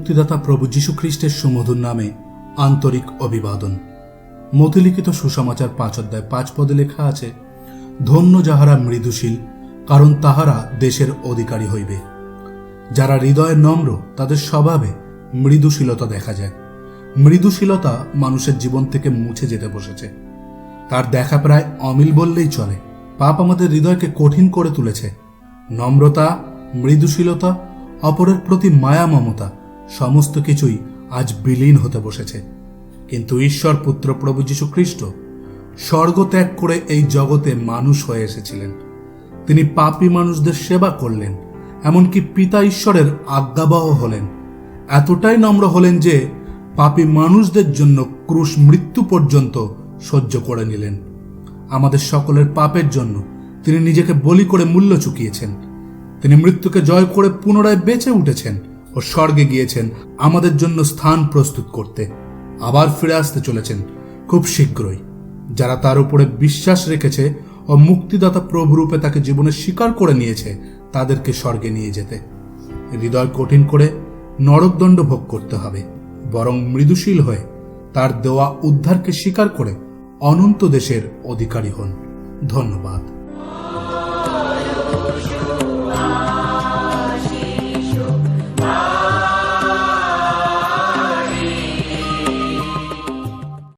মুক্তিদাতা প্রভু যীশু খ্রিস্টের সুমধুর নামে আন্তরিক অভিবাদন। মতিলিখিত সুসমাচার 5 অধ্যায় 5 পদে লেখা আছে, ধন্য যাহারা মৃদুশীল, কারণ তাহারা দেশের অধিকারী হইবে। যারা হৃদয়ে নম্র, তাদের স্বভাবে মৃদুশীলতা দেখা যায়। মৃদুশীলতা মানুষের জীবন থেকে মুছে যেতে বসেছে। তার দেখা প্রায় অমিল বললেই চলে। পাপ আমাদের হৃদয়কে কঠিন করে তুলেছে। নম্রতা, মৃদুশীলতা, অপরের প্রতি মায়া মমতা সমস্ত কিছুই আজ বিলীন হতে বসেছে। কিন্তু ঈশ্বর পুত্র প্রভু যীশু খ্রিস্ট স্বর্গ ত্যাগ করে এই জগতে মানুষ হয়ে এসেছিলেন। তিনি পাপী মানুষদের সেবা করলেন, এমনকি পিতা ঈশ্বরের আজ্ঞাবহ হলেন। এতটাই নম্র হলেন যে পাপী মানুষদের জন্য ক্রুশ মৃত্যু পর্যন্ত সহ্য করে নিলেন। আমাদের সকলের পাপের জন্য তিনি নিজেকে বলি করে মূল্য চুকিয়েছেন। তিনি মৃত্যুকে জয় করে পুনরায় বেঁচে উঠেছেন ও স্বর্গে গিয়েছেন আমাদের জন্য স্থান প্রস্তুত করতে। আবার ফিরে আসতে চলেছেন খুব শীঘ্রই। যারা তার উপরে বিশ্বাস রেখেছে ও মুক্তিদাতা প্রভুরূপে তাকে জীবনে স্বীকার করে নিয়েছে, তাদেরকে স্বর্গে নিয়ে যেতে। হৃদয় কঠিন করে নরকদণ্ড ভোগ করতে হবে, বরং মৃদুশীল হয়ে তার দেওয়া উদ্ধারকে স্বীকার করে অনন্ত দেশের অধিকারী হন। ধন্যবাদ।